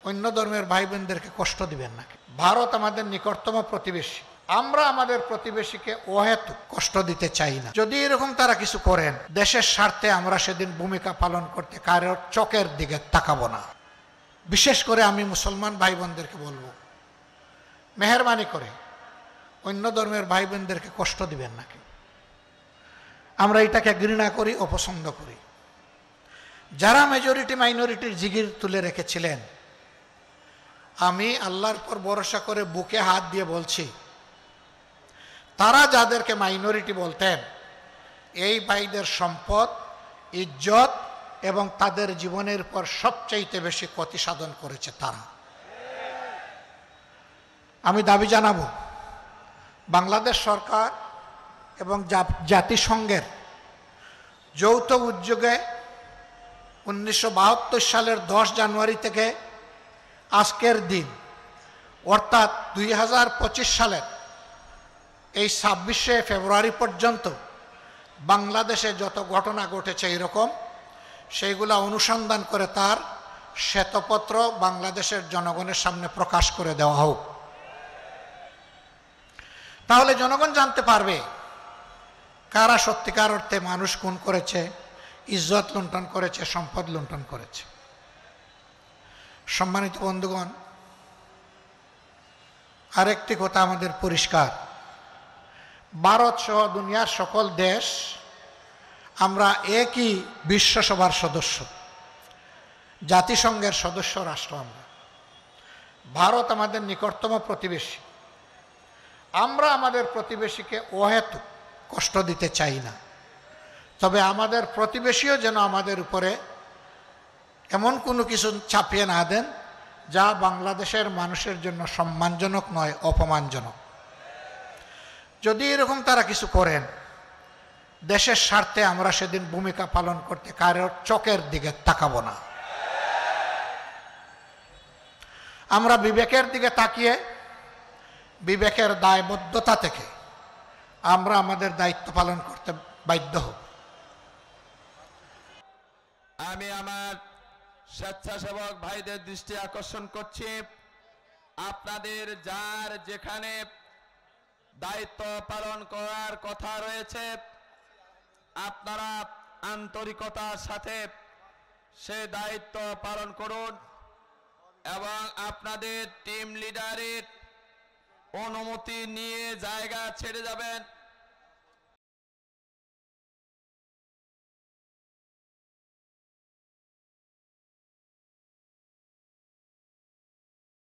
অন্য ধর্মের ভাই বোনদেরকে কষ্ট দিবেন না। ভারত আমাদের নিকটতম প্রতিবেশী, আমরা আমাদের প্রতিবেশীকে অহেতুক কষ্ট দিতে চাই না। যদি এরকম তারা কিছু করেন, দেশের স্বার্থে আমরা সেদিন ভূমিকা পালন করতে কারোর চোখের দিকে তাকাবো না। বিশেষ করে আমি মুসলমান ভাই বোনদেরকে বলবো, মেহেরবানি করে অন্য ধর্মের ভাই বোনদেরকে কষ্ট দিবেন না। আমরা এটাকে ঘৃণা করি, অপছন্দ করি। যারা মেজরিটি মাইনরিটির জিগির তুলে রেখেছিলেন, আমি আল্লাহর পর ভরসা করে বুকে হাত দিয়ে বলছি, তারা যাদেরকে মাইনরিটি বলতেন, এই ভাইদের সম্পদ, ইজ্জত এবং তাদের জীবনের পর সবচাইতে বেশি ক্ষতি সাধন করেছে তারা। আমি দাবি জানাবো, বাংলাদেশ সরকার এবং জাতিসংঘের যৌথ উদ্যোগে 1972 সালের 10 জানুয়ারি থেকে আজকের দিন অর্থাৎ 2025 সালের এই 26শে ফেব্রুয়ারি পর্যন্ত বাংলাদেশে যত ঘটনা ঘটেছে এরকম, সেইগুলা অনুসন্ধান করে তার শ্বেতপত্র বাংলাদেশের জনগণের সামনে প্রকাশ করে দেওয়া হোক। তাহলে জনগণ জানতে পারবে কারা সত্যিকার অর্থে মানুষ খুন করেছে, ইজ্জত লুণ্ঠন করেছে, সম্পদ লুণ্ঠন করেছে। সম্মানিত বন্ধুগণ, আরেকটি কথা আমাদের পরিষ্কার, ভারত সহ দুনিয়ার সকল দেশ আমরা একই বিশ্বসভার সদস্য, জাতিসংঘের সদস্য রাষ্ট্র। আমরা, ভারত আমাদের নিকটতম প্রতিবেশী, আমরা আমাদের প্রতিবেশীকে অহেতুক কষ্ট দিতে চাই না। তবে আমাদের প্রতিবেশীও যেন আমাদের উপরে এমন কোনো কিছু চাপিয়ে না দেন যা বাংলাদেশের মানুষের জন্য সম্মানজনক নয়, অপমানজনক। যদি এরকম তারা কিছু করেন, দেশের স্বার্থে আমরা সেদিন ভূমিকা পালন করতে কারোর চোখের দিকে তাকাবো না। আমরা বিবেকের দিকে তাকিয়ে বিবেকের দায়বদ্ধতা থেকে আমরা আমাদের দায়িত্ব পালন করতে বাধ্য হব। আমি আমার স্বেচ্ছাসেবক ভাইদের দৃষ্টি আকর্ষণ করছি, আপনাদের যার যেখানে দায়িত্ব পালন করার কথা রয়েছে, আপনারা আন্তরিকতার সাথে সে দায়িত্ব পালন করুন এবং আপনাদের টিম লিডারের অনুমতি নিয়ে জায়গা ছেড়ে যাবেন।